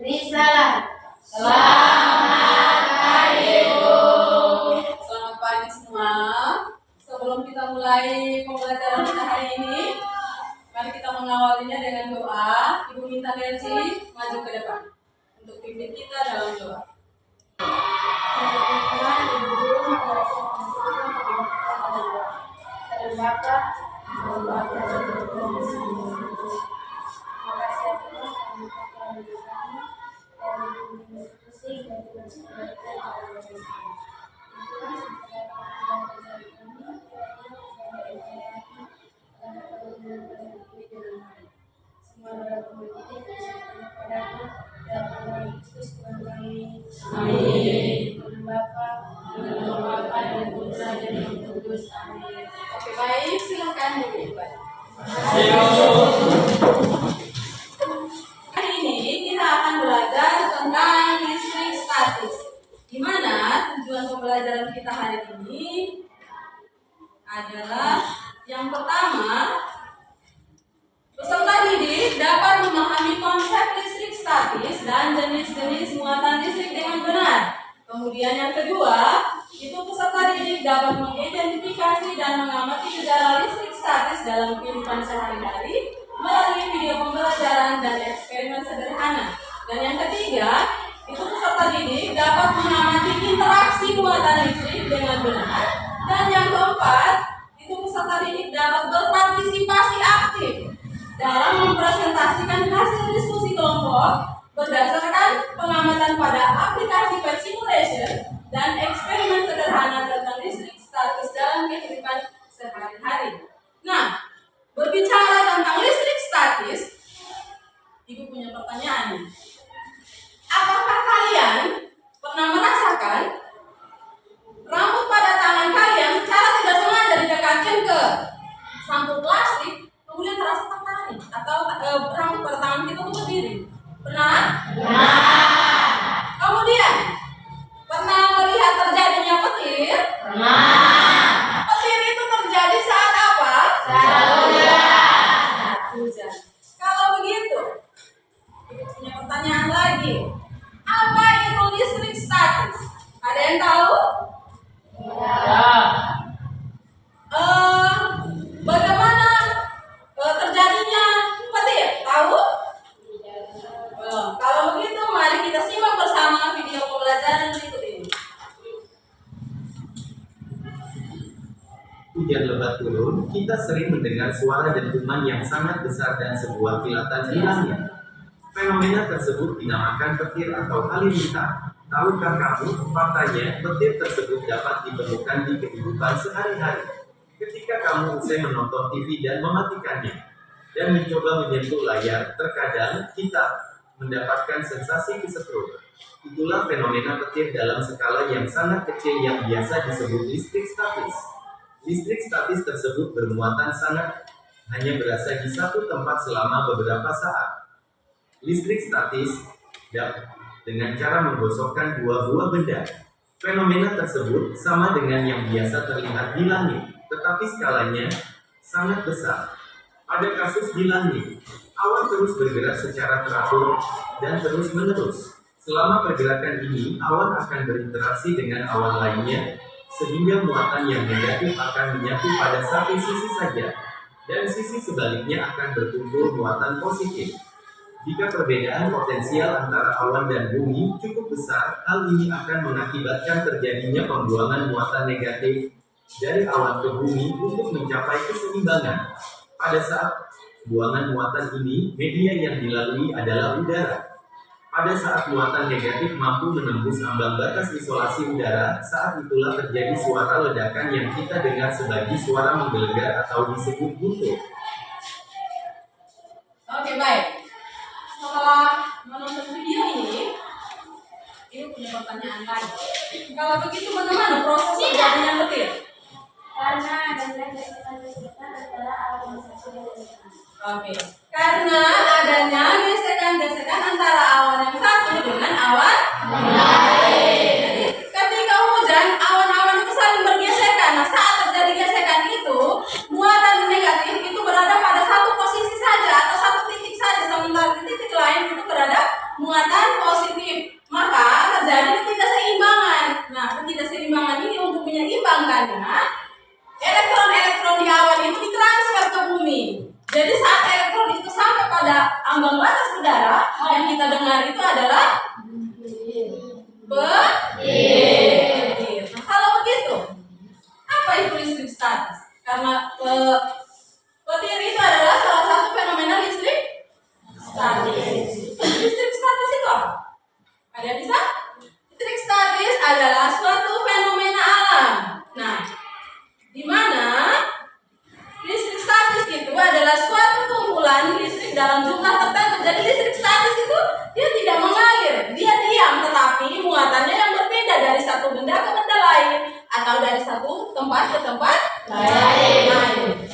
Risalah. Selamat pagi, Bu. Selamat pagi semua. Sebelum kita mulai pembelajaran kita hari ini, mari kita mengawalinya dengan doa. Ibu minta Delci maju ke depan untuk pimpin kita dalam doa. Oke, baik, silakan Bu. Hari ini kita akan belajar tentang listrik statis. Di mana tujuan pembelajaran kita hari ini adalah yang pertama, peserta didik dapat memahami konsep listrik statis dan jenis-jenis muatan listrik dengan benar. Kemudian yang kedua, itu peserta didik dapat mengidentifikasi dan mengamati gejala listrik statis dalam kehidupan sehari-hari melalui video pembelajaran dan eksperimen sederhana. Dan yang ketiga, itu peserta didik dapat mengamati interaksi muatan listrik dengan benar. Dan yang keempat, itu peserta didik dapat berpartisipasi aktif dalam mempresentasikan hasil diskusi kelompok berdasarkan pengamatan pada aplikasi web simulation dan eksperimen sederhana tentang listrik statis dalam kehidupan sehari-hari. Nah, berbicara tentang listrik statis, Ibu punya pertanyaan nih. Apakah kalian pernah merasakan rambut pada tangan kalian secara tidak sengaja didekatkan ke sampul plastik, kemudian terasa tertarik, atau rambut pada tangan kita tuh berdiri? Pernah? Kemudian pernah melihat terjadinya petir? Petir itu terjadi saat apa? Saat hujan. Kalau begitu, kita punya pertanyaan lagi. Apa itu listrik statis? Ada yang tahu? Bagaimana terjadinya petir? Tahu? Kalau begitu, mari kita simak bersama video pembelajaran berikut ini. Hujan lebat turun, kita sering mendengar suara dentuman yang sangat besar dan sebuah kilatan di langit. Fenomena tersebut dinamakan petir atau halilintar. Tahukah kamu, faktanya petir tersebut dapat ditemukan di kehidupan sehari-hari. Ketika kamu usai menonton TV dan mematikannya, dan mencoba menyentuh layar, terkadang kita mendapatkan sensasi kesetrum. Itulah fenomena petir dalam skala yang sangat kecil yang biasa disebut listrik statis. Listrik statis tersebut bermuatan sangat hanya berasa di satu tempat selama beberapa saat. Listrik statis dengan cara menggosokkan dua buah benda. Fenomena tersebut sama dengan yang biasa terlihat di langit, tetapi skalanya sangat besar. Pada kasus di langit, awan terus bergerak secara teratur dan terus-menerus. Selama pergerakan ini, awan akan berinteraksi dengan awan lainnya, sehingga muatan yang negatif akan menyatu pada satu sisi saja, dan sisi sebaliknya akan berkumpul muatan positif. Jika perbedaan potensial antara awan dan bumi cukup besar, hal ini akan mengakibatkan terjadinya pembuangan muatan negatif dari awan ke bumi untuk mencapai keseimbangan. Pada saat buangan muatan ini, media yang dilalui adalah udara. Pada saat muatan negatif mampu menembus ambang batas isolasi udara, saat itulah terjadi suara ledakan yang kita dengar sebagai suara menggelegar atau disebut buntu. Oke, baik. Setelah menonton video ini, Ibu punya pertanyaan lagi. Kalau begitu, bagaimana proses terjadinya petir? Karena adanya gesekan-gesekan antara awan satu dan gesekan. Oke. Karena adanya gesekan-gesekan antara awan yang satu dengan awan lain. Jadi, ketika hujan, awan-awan itu saling bergesekan. Nah, saat terjadi gesekan itu, muatan negatif itu berada pada satu posisi saja atau satu titik saja, sementara di titik lain itu berada muatan ambang batas udara yang kita dengar itu adalah petir. Nah, kalau begitu, apa itu listrik statis? Karena petir itu adalah salah satu fenomena listrik statis. Listrik statis itu apa? Ada yang bisa? Listrik statis adalah suatu fenomena alam. Nah, di mana listrik statis itu adalah suatu kumpulan listrik dalam jumlah tertentu. Jadi listrik statis itu dia tidak mengalir, dia diam, tetapi muatannya yang berbeda dari satu benda ke benda lain atau dari satu tempat ke tempat lain.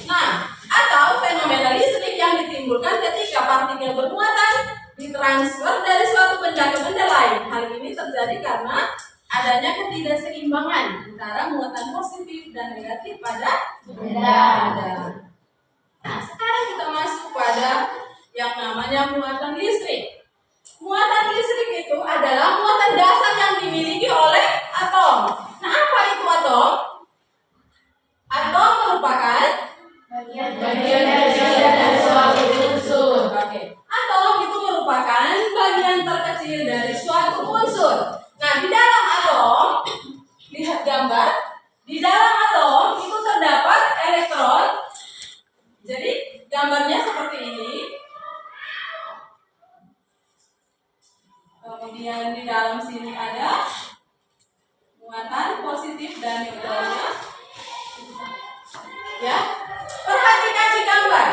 Nah, atau fenomena listrik yang ditimbulkan ketika partikel bermuatan ditransfer dari suatu benda ke benda lain. Hal ini terjadi karena adanya ketidakseimbangan antara muatan positif dan negatif pada benda. Nah, sekarang kita masuk pada yang namanya muatan listrik. Muatan listrik itu adalah muatan dasar yang dimiliki oleh atom. Nah, apa itu atom? Atom merupakan bagian dari suatu unsur. Oke. Atom itu merupakan bagian terkecil dari suatu unsur. Nah, di dalam atom, lihat gambar, di dalam atom itu terdapat elektron. Jadi, gambarnya seperti ini. Kemudian di dalam sini ada muatan positif dan neutronnya. Ya, perhatikan di gambar.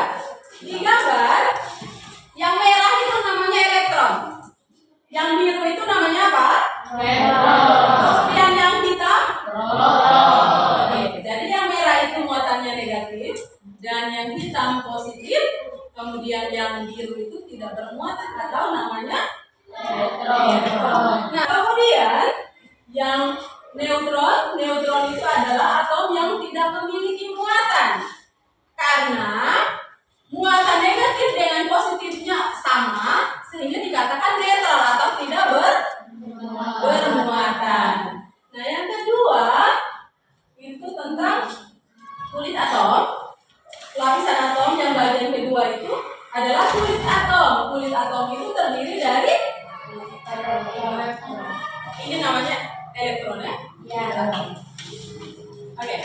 Di gambar, yang merah itu namanya elektron. Yang biru itu namanya apa? Kemudian yang hitam proton. Oke, jadi yang merah itu muatannya negatif dan yang hitam positif. Kemudian yang biru itu tidak bermuatan atau namanya neutron. Nah, kemudian yang neutron itu adalah atom yang tidak memiliki muatan karena muatan negatif dengan positifnya sama sehingga dikatakan netral atau tidak bermuatan. Nah, yang kedua itu tentang kulit atom. Lapisan atom yang bagian kedua itu adalah kulit atom. Kulit atom itu terdiri dari ini namanya elektron ya? Ya. Oke.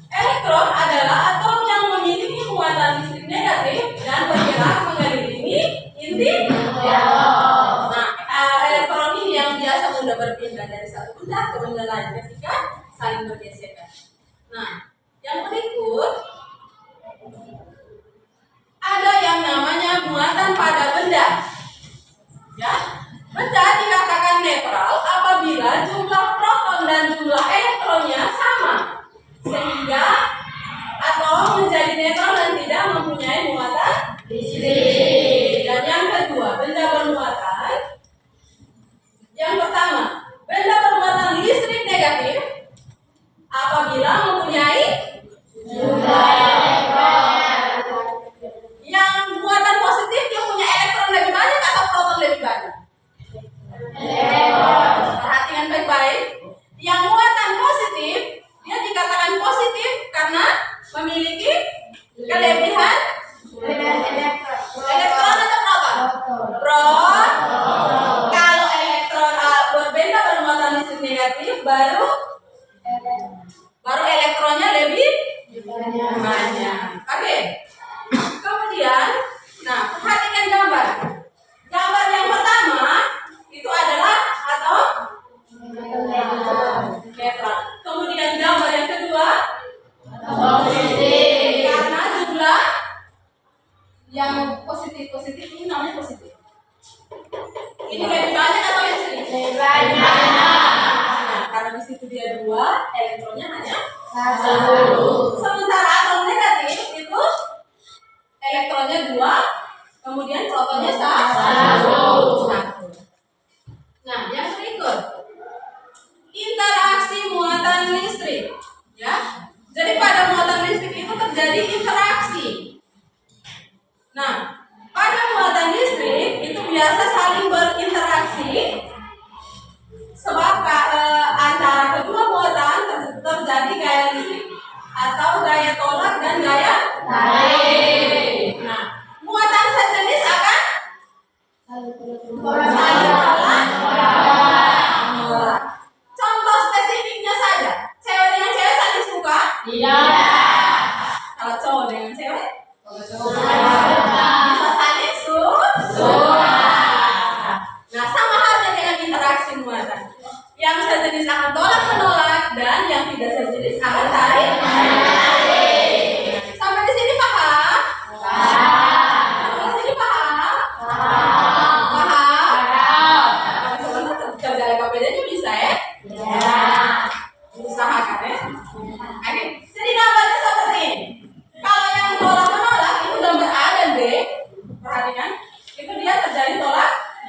Elektron adalah atom yang memiliki muatan listrik negatif dan bergerak mengelilingi inti atom. Nah, elektron ini yang biasa mudah berpindah dari satu benda ke benda lain ketika saling bergesekan. Nah, yang berikut ada yang namanya muatan pada benda. Ya, benda dikatakan netral apabila jumlah proton dan jumlah elektronnya sama, sehingga atom menjadi netral dan tidak mempunyai muatan listrik. Dan yang kedua, benda bermuatan. Yang pertama, benda bermuatan listrik negatif apabila mempunyai jumlah elektron. Yang muatan positif dia punya elektron lebih banyak atau proton lebih banyak? Perhatikan baik-baik. Yang muatan positif dia dikatakan positif karena memiliki kelebihan elektron atau proton? Proton. Kalau elektron berbeda bermuatan listrik negatif baru elektronnya lebih banyak. Oke. Kemudian, nah, perhatikan gambar. Gambar yang pertama itu adalah atom netral. Kemudian gambar yang kedua positif. Karena jumlah yang positif ini namanya positif. Ini lebih banyak atau yang sedikit? Lebih banyak. Nah, karena di situ dia 2, elektronnya hanya 1. Sementara atom negatif itu elektronnya 2, kemudian protonnya 1. Nah, yang berikut interaksi muatan listrik. Ya, jadi pada muatan listrik itu terjadi interaksi. Nah, pada muatan listrik itu biasa saling berinteraksi sebab antara kedua muatan terjadi gaya listrik atau gaya tolak dan gaya tarik. Nah, muatan sejenis akan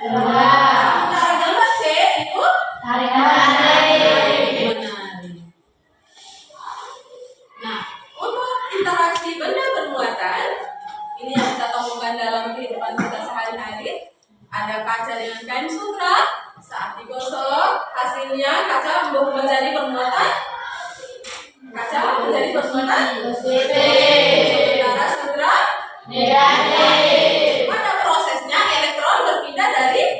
Sementara gambar C itu menari. Nah, untuk interaksi benda bermuatan, ini yang kita temukan dalam kehidupan kita sehari-hari. Ada kaca dengan kain sutra, saat digosok, hasilnya kaca menjadi bermuatan. Kaca menjadi bermuatan sementara sutra negatif. Pada prosesnya elektron berpindah dari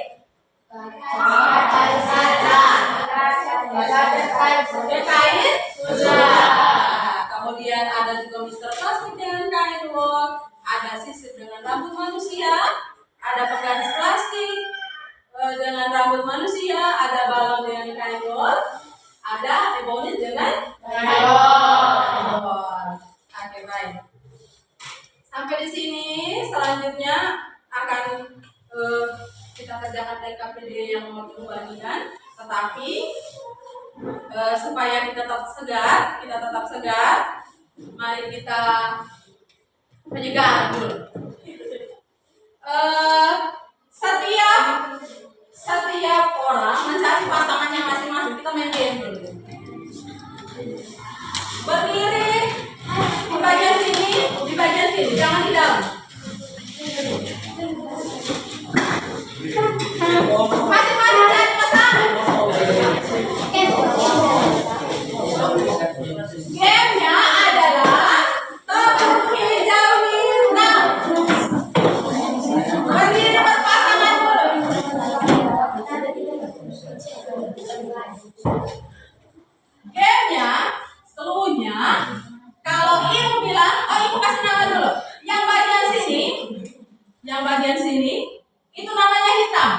ke kain sutra. Kemudian ada juga mister plastik dengan kain wol, ada sisir dengan rambut manusia, ada penggaris plastik dengan rambut manusia, ada balon dengan kain wol, ada ebonit dengan kain wol. Oke, baik. Sampai di sini, selanjutnya akan kita kerjakan TKPD yang nomor 2 kan. Tetapi supaya kita tetap segar, mari kita penyegaran dulu. Setiap orang mencari pasangannya masing-masing. Kita main game dulu. Berdiri di bagian sini, jangan di dalam. Masing-masing cari pasangan. Gamenya adalah tepuk hijau hitam. Berdiri berpasangan dulu. Gamenya, seluruhnya, kalau ibu bilang, ibu kasih nama dulu. Yang bagian sini, itu namanya hitam.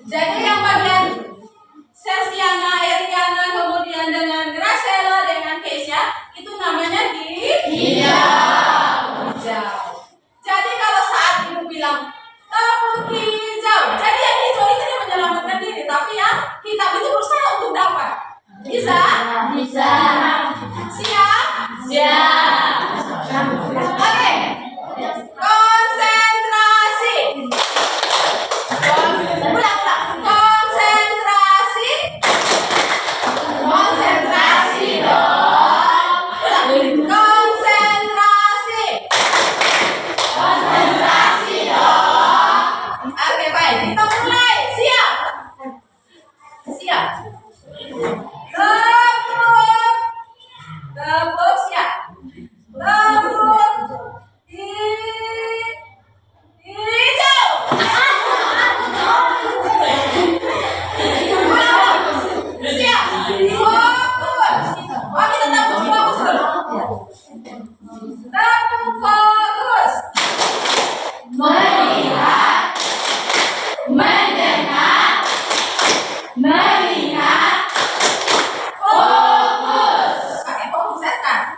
Jadi yang bagian Sesiana, Eriana, kemudian dengan Graciela, dengan Keisha, itu namanya hijau. Jadi kalau saat ibu bilang tepuk hijau, jadi yang hijau itu dia menyelamatkan diri, tapi yang hitam itu berusaha untuk dapat. Bisa? Siap? Oke. Konsentrasi. Ulang. Konsentrasi dong. Konsentrasi dong. Oke, baik. Kita mulai. Siap. Tepuk siap. Tepuk hijau. Siap. Fokus. Kita tepuk fokus dulu. Tepuk fokus. Melihat. Mendengar. Melihat. Fokus. Oke, fokus ya sekarang.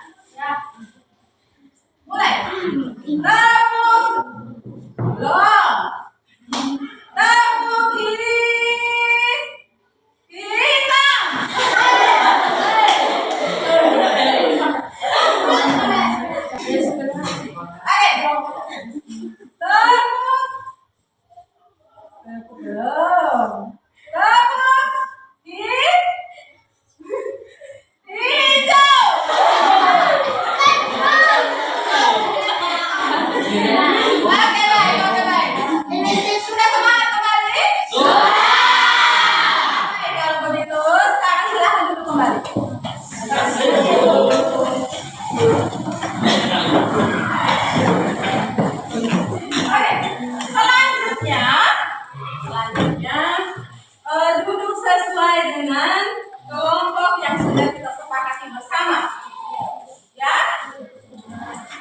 Mulai. Tepuk. Long. Tepuk hitam. Tepuk long. Tepuk hijau. Oke, baik. Sudah semangat kembali? Sudah. Kalau begitu, sekarang silahkan duduk kembali. Oke, selanjutnya duduk sesuai dengan kelompok yang sudah kita sepakati bersama. Ya.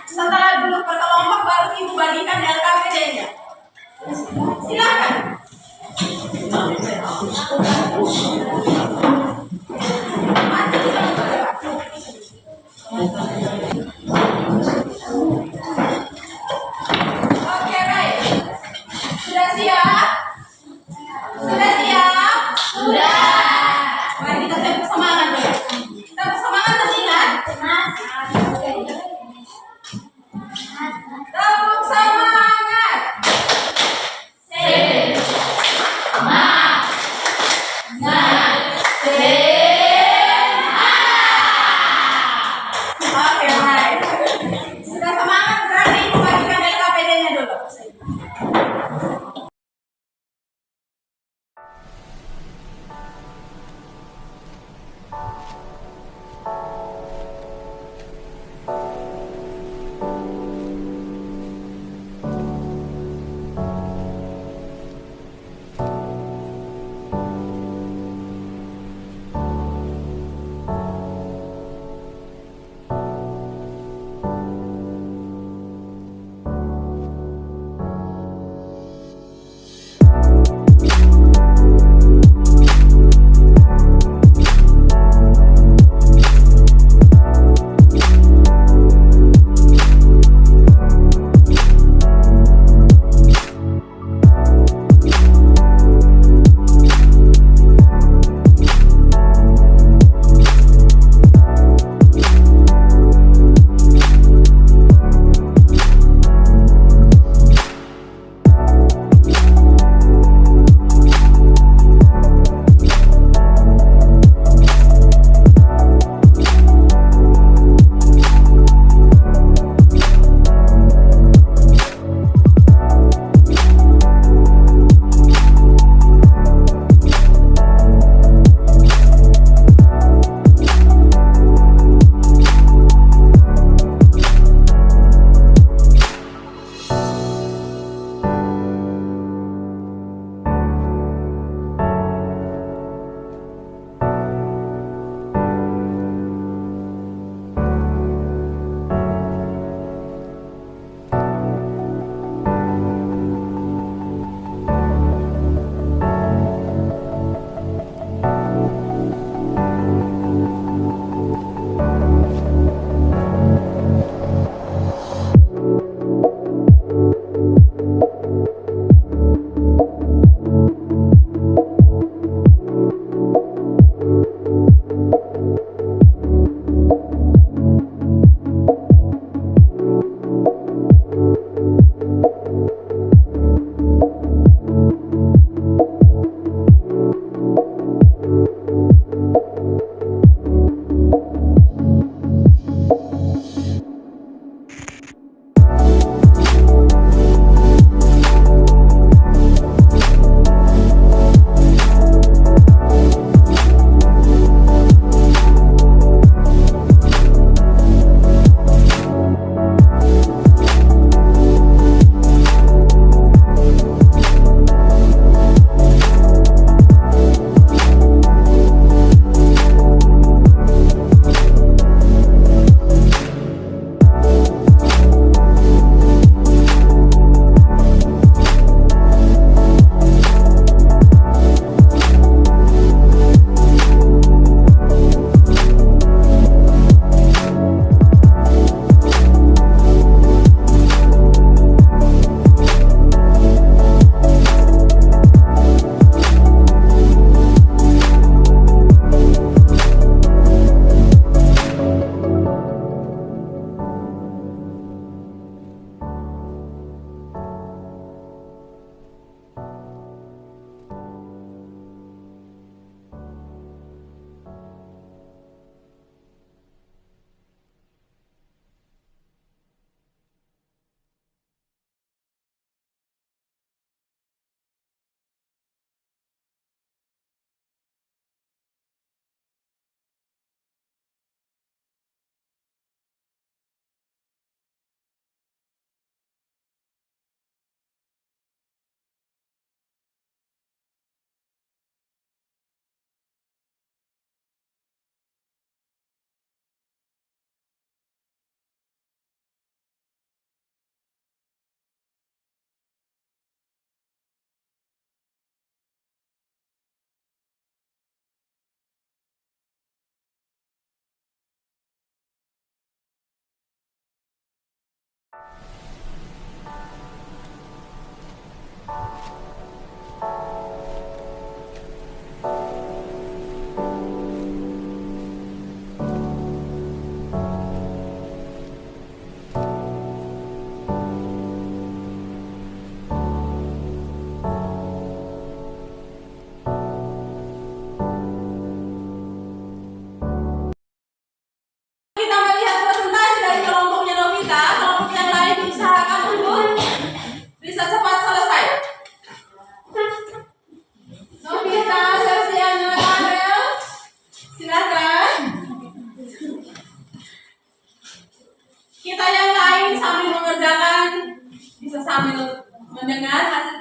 Setelah duduk berkelompok, baru ibu bagikan LKPD-nya. Silakan. Masih bisa membaca. Oke, baik. Sudah siap? Sudah. Mari kita tepuk semangat dulu. Tepuk semangat masih ingat? Tepuk semangat.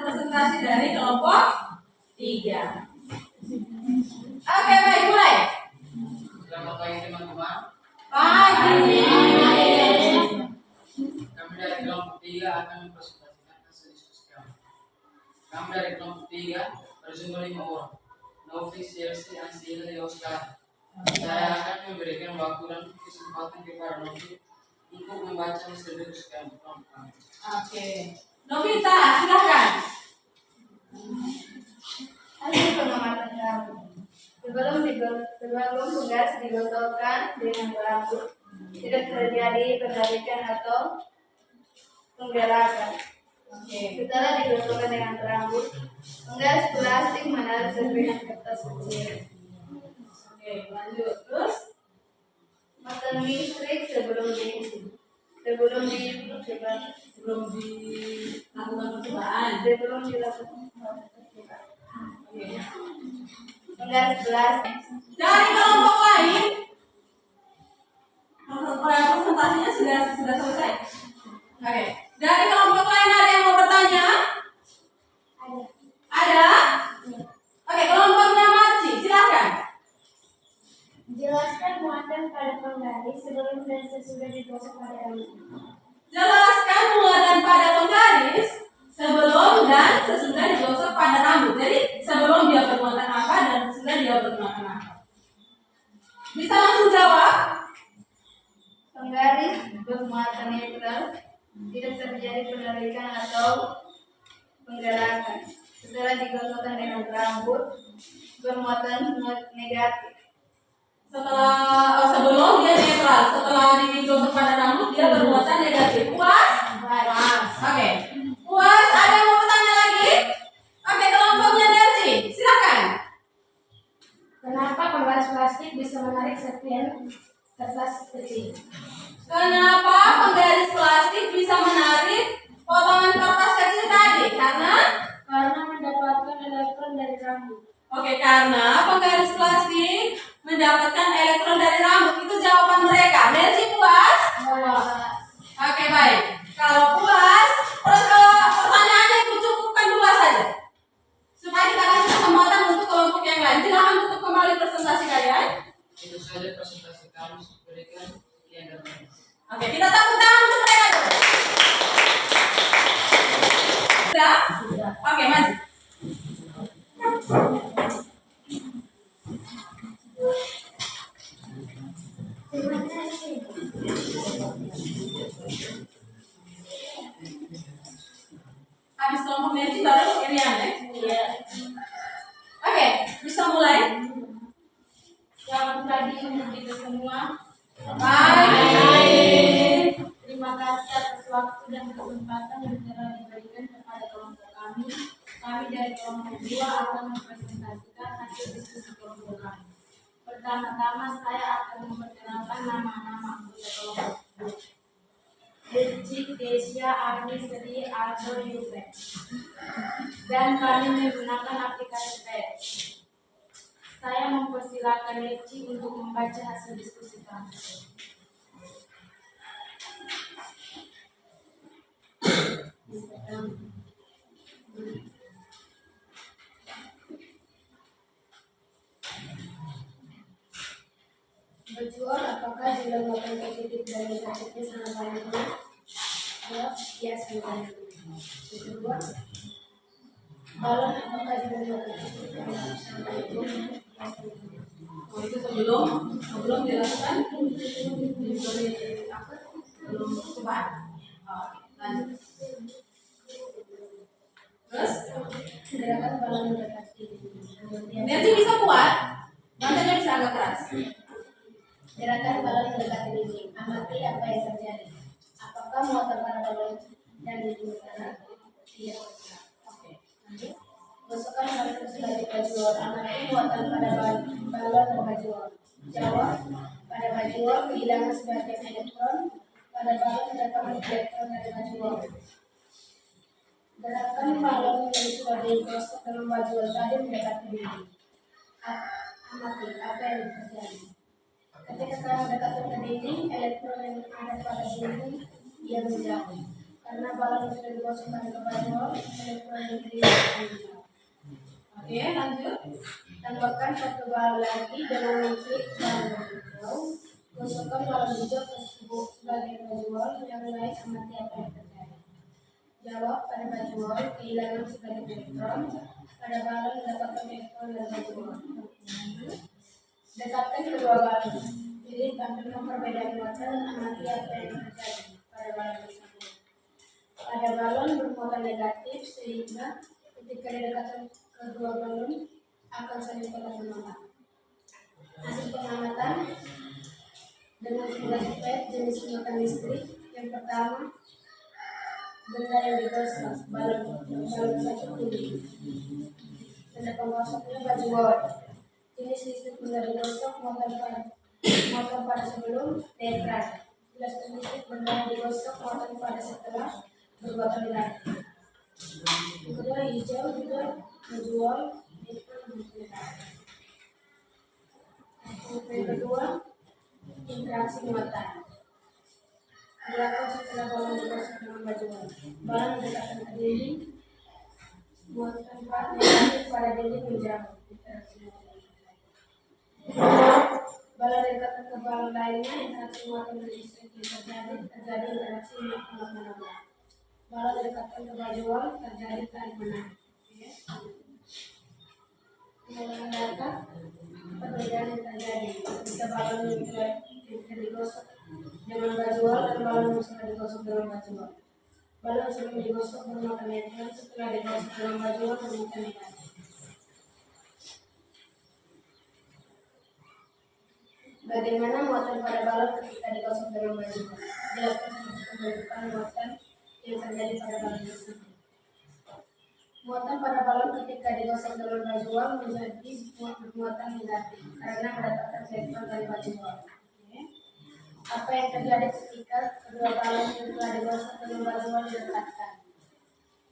presentasi dari kelompok 3. Oke, baik, mulai. Selamat pagi teman-teman. Pagi. Kami dari kelompok 3 akan mempresentasikan hasil diskusi kami. Kami dari kelompok 3 berjumlah 5 orang. Novi, Chelsea, Ansila, Oscar. Saya akan memberikan waktu dan kesempatan kepada Novi untuk membaca hasil diskusi kami. Oke. Novita, silakan. Hasil pengamatan kami. Sebelum tugas digosokkan dengan rambut, tidak terjadi perbaikan atau penggerakan. Setelah digosokkan dengan rambut, penggaris plastik menarik serpihan kertas kecil. Oke, lanjut. Terus? Matan listrik sebelum dilakukan percobaan. Oke. Penggaris plastik. Dari kelompok lain, presentasinya sudah selesai. Oke. Dari kelompok lain ada yang mau bertanya? Ada? Oke, kelompoknya Marci, silakan. Jelaskan muatan pada penggaris sebelum dan sesudah digosok pada rambut. Jelaskan muatan pada penggaris sebelum dan sesudah digosok pada rambut. Jadi sebelum dia bermuatan apa dan sesudah dia bermuatan apa. Bisa langsung jawab. Penggaris bermuatan netral, tidak terjadi penarikan atau penggerakan. Setelah digosokkan dengan rambut, bermuatan negatif. Sebelum dia netral, setelah digosok pada rambut dia bermuatan negatif. Puas? Oke. Puas, ada yang mau bertanya lagi? Oke, kelompoknya Derci, silakan. Kenapa penggaris plastik bisa menarik serpihan kertas kecil? Kenapa penggaris plastik bisa menarik potongan kertas kecil tadi? Karena mendapatkan elektron dari rambut. Oke, karena penggaris plastik mendapatkan elektron dari rambut. Itu jawaban mereka. Derci puas? Oke, baik. Kalau puas, pertanyaannya cukupkan 2 saja. Supaya kita kasih kesempatan untuk kelompok yang lain. Silahkan tutup kembali presentasi kalian. Itu saja presentasi kami. Berikan sekian dan terima kasih. Oke, kita tepuk tangan untuk mereka dulu. Sudah? Oke, maju. Habis kelompok Nancy baru Irian ya? Iya. Oke, bisa mulai. Selamat pagi untuk kita semua. Baik. Terima kasih atas waktu dan kesempatan yang telah diberikan kepada kelompok kami. Kami dari kelompok 2 akan mempresentasikan hasil diskusi kelompok kami. Pertama-tama saya akan memperkenalkan nama-nama anggota kelompok 2. Rizky, Kesia, Arni, Sri, Aldo, Yusef. Dan kami menggunakan aplikasi PET. Saya mempersilakan Rizky untuk membaca hasil diskusi kami. Berjuang apakah dilakukan positif dan negatifnya sangat banyak? Jawab ya, semuanya. Yang kedua, balon apakah dilakukan positif dan negatifnya sangat banyak? Oh, itu sebelum dilakukan belum coba. Lanjut. Terus Gerakan balon mendekati. Nancy bisa kuat, bacanya bisa agak keras. Gerakan balon mendekati dinding. Amati apa yang terjadi. Apakah muatan pada balon dan dinding sana? Tidak. Oke. Gosokkan balon sebagai bajuan. Amati muatan pada balon dan bajuan. Jawab. Pada bajuan kehilangan sebagian elektron. Pada balon terdapat elektron dari bajuan. Gerakan balon yang sudah digosok dalam bajuan tadi mendekati dinding. Amati apa yang terjadi. Ketika sekarang dekat ke dinding, elektron yang ada pada dinding dia menjauh. Karena balon yang sudah digosokkan ke bajul, elektron yang diberikan. Oke, lanjut. Tambahkan satu balon lagi dengan mengklik balon hijau. Gosokkan balon hijau tersebut sebagai bajul yang lain amati apa yang terjadi. Jawab pada bajul kehilangan sebagai elektron. Pada balon mendapatkan elektron dari bajul. Dekatkan kedua balon. Pilih tampilkan perbedaan muatan dan amati apa yang terjadi pada balon tersebut. Pada balon bermuatan negatif sehingga ketika didekatkan kedua balon akan saling tolak menolak. Hasil pengamatan dengan simulasi PET jenis muatan listrik. Yang pertama, benda yang digosok balon satu kuning. Benda penggosoknya bajul. Jenis listrik benda digosok muatan pada sebelum netral. Jelas listrik benda yang digosok muatan pada setelah bermuatan negatif. Kedua hijau juga bajul. Yang kedua, interaksi muatan. Dilakukan setelah balon digosok dengan bajul. Balon mendekatkan ke dinding, muatan negatif pada dinding menjauh. Interaksi muatan. Balon didekatkan ke balon lainnya, interaksi muatan dan listrik yang terjadi interaksi menolak. Balon didekatkan ke bajul, terjadi tarik menarik. Pengulangan data perbedaan yang terjadi ketika balon yang digosok dengan bajul dan balon yang sudah digosok dengan bajul. Balon sebelum digosok bermuatan netral, setelah digosok dengan bajul bermuatan negatif. Bagaimana muatan pada balon ketika digosok dengan bajul? Jelaskan pembentukan muatan yang terjadi pada balon tersebut. Muatan pada balon ketika digosok dengan bajul menjadi muatan negatif karena mendapatkan elektron dari bajul. Apa yang terjadi ketika kedua balon yang telah digosok dengan bajul didekatkan?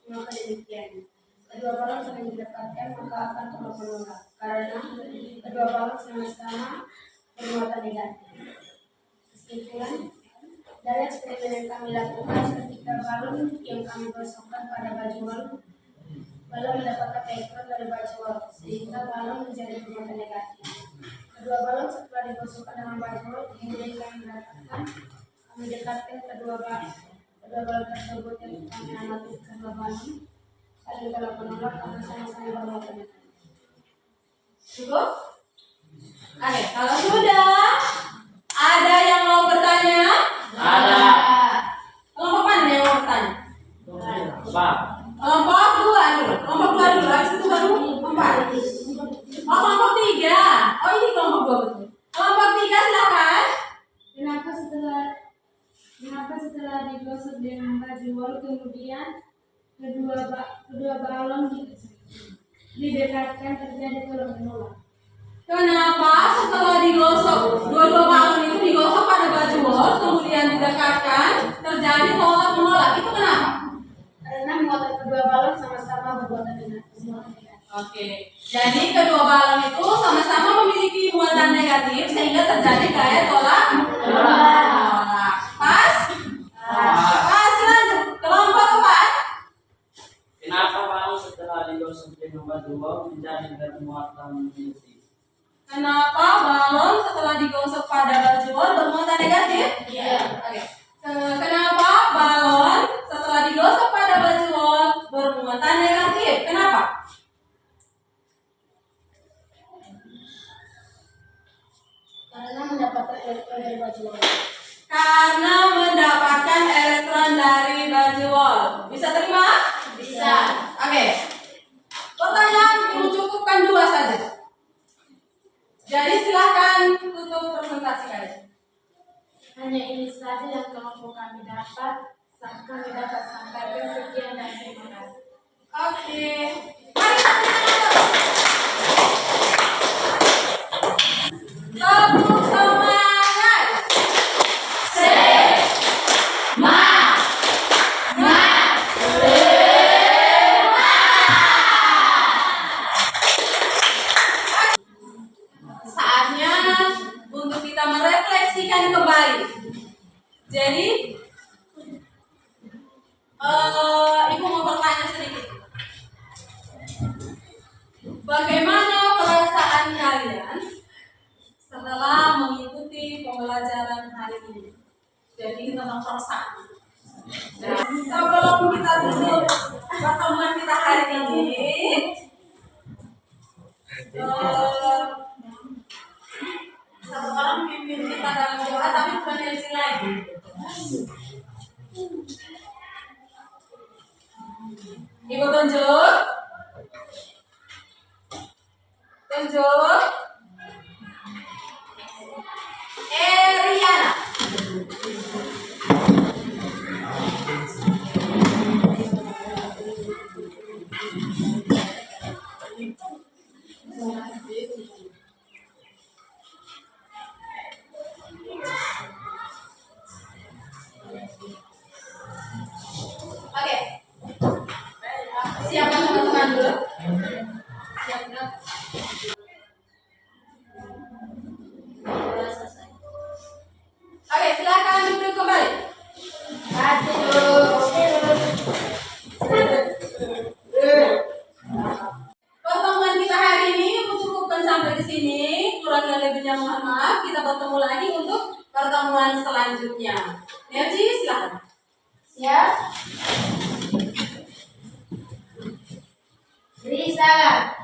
Maka demikian. Kedua balon saling didekatkan maka akan tolak menolak karena kedua balon sama-sama bermuatan negatif. Kesimpulan, dari eksperimen yang kami lakukan ketika balon yang kami gosokkan pada bajul, balon mendapatkan elektron dari bajul sehingga balon menjadi bermuatan negatif. Kedua balon setelah digosokkan dengan bajul, kemudian kami dekatkan kedua balon tersebut yang kami amati kedua balon saling tolak menolak karena sama-sama bermuatan negatif. Cukup? Oke, kalau sudah, ada yang mau bertanya? Ada. Kelompok mana yang mau bertanya? Pak. Kelompok dua dulu, habis itu baru 4. Oh, kelompok 3. Oh, ini kelompok 2 betul. Kelompok 3 silakan. Kenapa setelah digosok dengan bajul kemudian kedua balon didekatkan terjadi tolak menolak? Kenapa setelah digosok dua-dua balon itu digosok pada bajul kemudian didekatkan terjadi tolak menolak? Itu kenapa? Karena muatan kedua balon sama-sama bermuatan negatif. Oke, jadi kedua balon itu sama-sama memiliki muatan negatif sehingga terjadi gaya tolak menolak. Pas? Pas, lanjut. Kelompok 4. Kenapa balon setelah digosok dengan bajul menjadi bermuatan negatif? Kenapa balon setelah digosok pada bajul bermuatan negatif? Iya. Oke. Kenapa balon setelah digosok pada bajul bermuatan negatif? Kenapa? Karena mendapatkan elektron dari bajul. Karena mendapatkan elektron dari bajul. Bisa terima? Bisa. Oke. Pertanyaan mencukupkan 2 saja. Jadi silahkan tutup presentasi kalian. Hanya ini saja yang kelompok kami dapat sampaikan. Sekian dan terima kasih. Oke. Mari tepuk semangat. Saatnya untuk kita merefleksikan kembali. Jadi Bagaimana perasaan kalian setelah mengikuti pembelajaran hari ini? Jadi tentang perasaan. Nah, sebelum kita tutup pertemuan kita hari ini, satu orang pimpin kita dalam doa, tapi bukan dari sini lagi. Ibu tunjuk. Tunjuk. Riana. Oke. Siapkan teman-teman dulu. Siapkan. Oke, silakan duduk kembali. Pertemuan kita hari ini cukupkan sampai di sini. Kurang dan lebihnya mohon maaf. Kita bertemu lagi untuk pertemuan selanjutnya. Nerji, silakan. Siap. Risalah.